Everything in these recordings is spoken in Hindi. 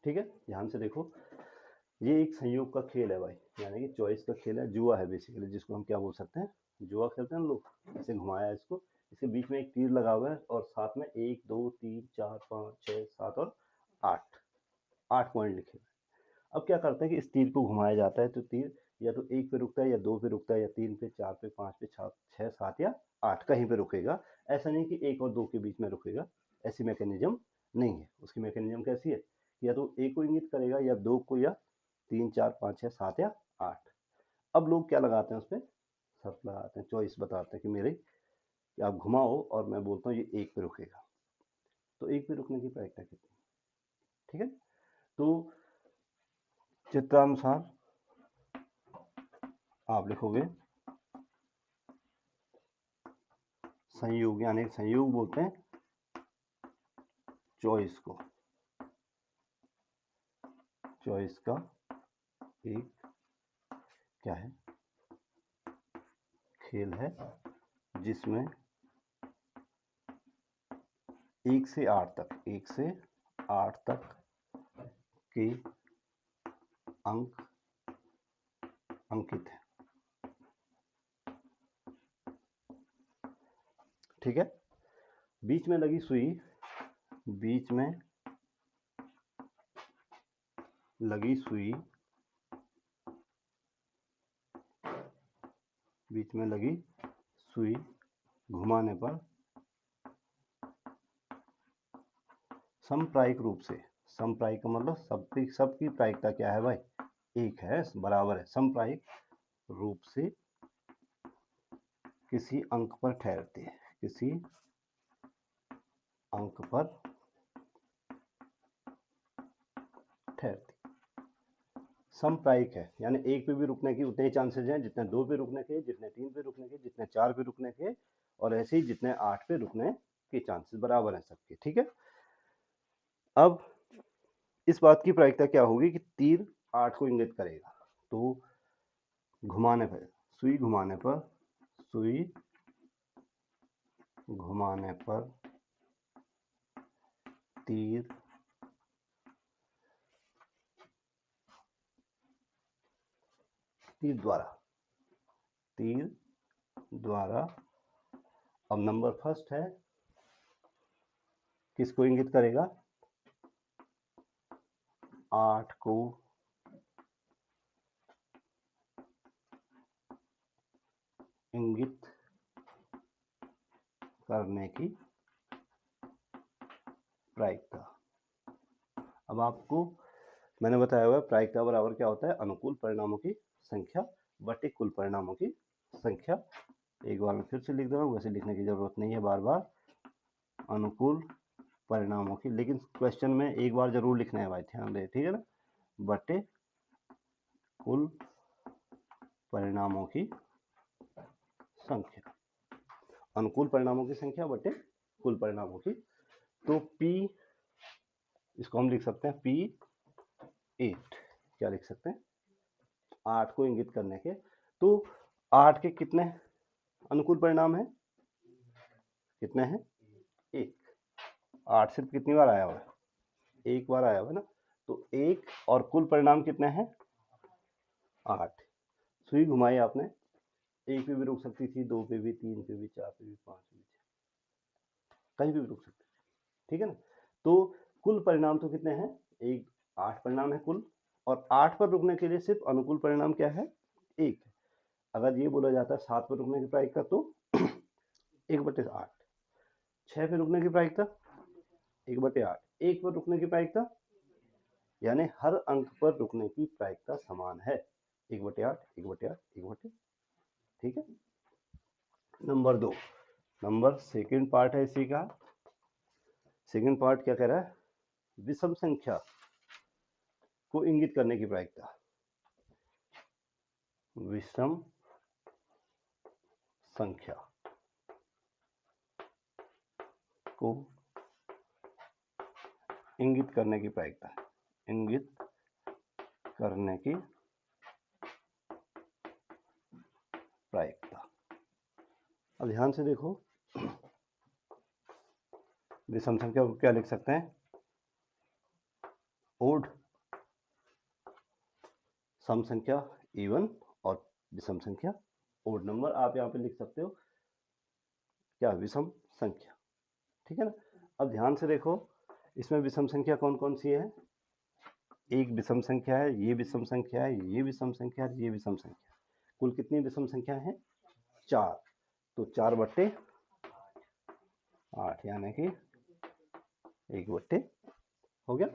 ठीक है, ध्यान से देखो, ये एक संयोग का खेल है भाई, यानी कि चॉइस का खेल है, जुआ है बेसिकली, जिसको हम क्या बोल सकते हैं, जुआ खेलते हैं हम लोग। ऐसे घुमाया है इसको, इसके बीच में एक तीर लगा हुआ है और साथ में 1 2 3 4 5 6 7 और 8 8 पॉइंट लिखे हुए हैं। अब क्या करते हैं कि इस तीर को घुमाया जाता है, तो तीर या तो 1 पे रुकता है या 2 पे रुकता है या 3 पे 4 पे 5 पे 6 7 या 8 कहीं पे रुकेगा। ऐसा नहीं कि 1 और 2 के बीच में रुकेगा, ऐसी मैकेनिज्म नहीं है। उसकी मैकेनिज्म कैसी है, या तो 1 को इंगित करेगा या 2 को या 3 4 5 6 7 या 8। अब लोग क्या लगाते हैं उस पर, शर्त लगाते हैं, चॉइस बताते हैं कि मेरे कि आप घुमाओ और मैं बोलता हूँ ये 1 पे रुकेगा, तो 1 पे रुकने की प्रायिकता कितनी, ठीक है। तो चित्रानुसार आप लिखोगे संयोग, यानी संयोग बोलते हैं चॉइस को, चॉइस का एक क्या है, खेल है, जिसमें 1 से 8 तक, 1 से 8 तक के अंक अंकित है, ठीक है। बीच में लगी सुई, बीच में लगी सुई, बीच में लगी सुई घुमाने पर समप्रायिक रूप से, समप्रायिक का मतलब सबकी प्रायिकता क्या है भाई, एक है, बराबर है, समप्रायिक रूप से किसी अंक पर ठहरती है, किसी अंक पर ठहरती, समप्रायिक है, यानी 1 पे भी रुकने की उतने ही चांसेस हैं जितने 2 पे रुकने के, जितने 3 पे रुकने के, जितने 4 पे रुकने के, और ऐसे ही जितने 8 पे रुकने के चांसेस बराबर हैं सबके, ठीक है। अब इस बात की प्रायिकता क्या होगी कि तीर 8 को इंगित करेगा, तो घुमाने पर, सुई घुमाने पर, सुई घुमाने पर तीर तीर द्वारा अब नंबर फर्स्ट है, किसको इंगित करेगा, 8 को इंगित करने की प्रायिकता। अब आपको मैंने बताया हुआ है प्रायिकता बराबर क्या होता है, अनुकूल परिणामों की संख्या बटे कुल परिणामों की संख्या। एक बार मैं फिर से लिख दे रहा हूँ, वैसे लिखने की जरूरत नहीं है बार बार, अनुकूल परिणामों की, लेकिन क्वेश्चन में एक बार जरूर लिखना है भाई, ध्यान दे, ठीक है ना, बटे कुल परिणामों की संख्या, अनुकूल परिणामों की संख्या बटे कुल परिणामों की। तो P, इसको हम लिख सकते हैं P8, क्या लिख सकते हैं, 8 को इंगित करने के, तो 8 के कितने अनुकूल परिणाम है, कितने हैं, 1। 8 सिर्फ कितनी बार आया हुआ है, एक बार आया हुआ है ना, तो 1, और कुल परिणाम कितने हैं, 8। सुई घुमाई आपने, 1 पे भी रुक सकती थी, 2 पे भी, 3 पे भी, 4 पे भी, 5 पे भी, कहीं भी रुक सकते, ठीक है ना। तो कुल परिणाम तो कितने हैं, एक 8 परिणाम है कुल, और 8 पर रुकने के लिए सिर्फ अनुकूल परिणाम क्या है, 1। अगर ये बोला जाता है 7 पर रुकने की प्रायिकता, तो 1/8, 6 पे रुकने की प्रायिकता 1/8, 1 पर रुकने की प्रायिकता, यानी हर अंक पर रुकने की प्रायिकता समान है, 1/8 1/8 1/8, ठीक है। नंबर 2, नंबर सेकंड पार्ट है इसी का, सेकंड पार्ट क्या कह रहा है, विषम संख्या को इंगित करने की प्रायिकता, विषम संख्या को इंगित करने की प्रायिकता, इंगित करने की प्रायिकता। अब ध्यान से देखो, विषम संख्या को क्या लिख सकते हैं, ओड सम संख्या इवन और विषम संख्या ओड नंबर। आप यहाँ पे लिख सकते हो क्या, विषम संख्या, ठीक है ना। अब ध्यान से देखो, इसमें विषम संख्या कौन कौन सी है। एक विषम संख्या है, ये विषम संख्या है, ये विषम संख्या है, ये विषम संख्या। कुल कितनी विषम संख्या है, 4। तो 4/8 यानी कि 1/, हो गया।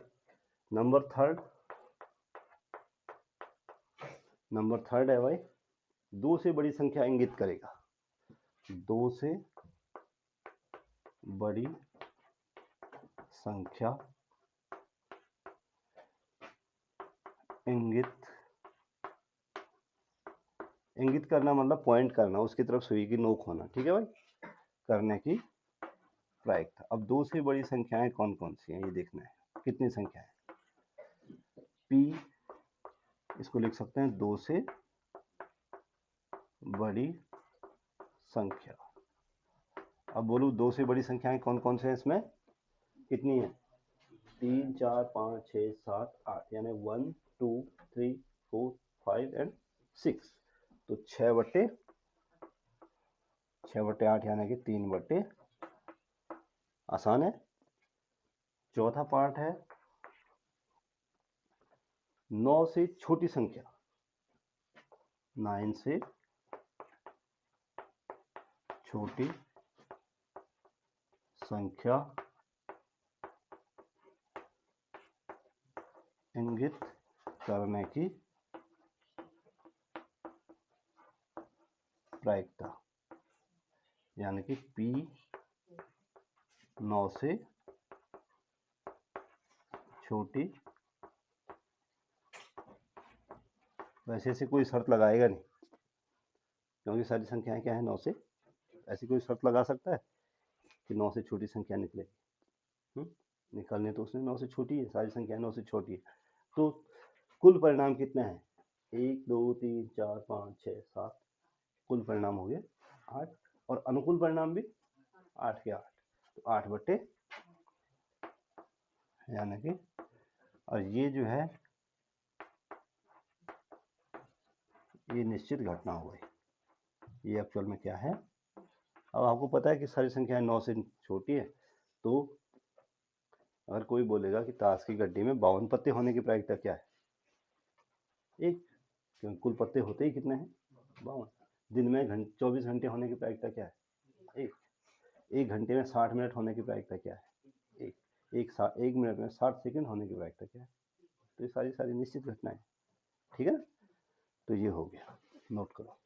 नंबर थर्ड है भाई, 2 से बड़ी संख्या इंगित करेगा। 2 से बड़ी संख्या इंगित करना मतलब पॉइंट करना, उसकी तरफ सुई की नोक होना, ठीक है भाई, करने की प्रायिकता। अब 2 से बड़ी संख्याएं कौन कौन सी हैं ये देखना है। कितनी संख्या है, P, इसको लिख सकते हैं 2 से बड़ी संख्या। अब बोलूं 2 से बड़ी संख्याएं कौन कौन से हैं, इसमें कितनी है, 3 4 5 6 7 8, यानी 1 2 3 4 5 एंड 6। तो 6/8 यानी कि 3/, आसान है। चौथा पार्ट है 9 से छोटी संख्या, 9 से छोटी संख्या इंगित करने की प्रायिकता, यानी कि P 9 से छोटी। वैसे ऐसे कोई शर्त लगाएगा नहीं, क्योंकि सारी संख्याएं क्या है 9 से, ऐसी कोई शर्त लगा सकता है कि 9 से छोटी संख्या निकलेगी। निकालने तो उसने 9 से छोटी है, सारी संख्याएं 9 से छोटी है। तो कुल परिणाम कितना है, 1 2 3 4 5 6 7, कुल परिणाम हो गए 8, और अनुकूल परिणाम भी 8 के 8। तो 8/, यानी कि, और ये जो है ये निश्चित घटना हो गई, ये एक्चुअल में क्या है। अब आपको पता है कि सारी संख्याएं 9 से छोटी है, तो अगर कोई बोलेगा कि ताश की गड्डी में 52 पत्ते होने की प्रायिकता क्या है, 1, क्योंकि कुल पत्ते होते ही कितने हैं, 52। दिन में 24 घंटे होने की प्रायिकता क्या है, 1 घंटे में 60 मिनट होने की प्रायिकता क्या है, 1 मिनट में 60 सेकंड होने की प्रायिकता क्या है। तो ये सारी निश्चित घटनाएं, ठीक है ना। तो ये हो गया, नोट करो।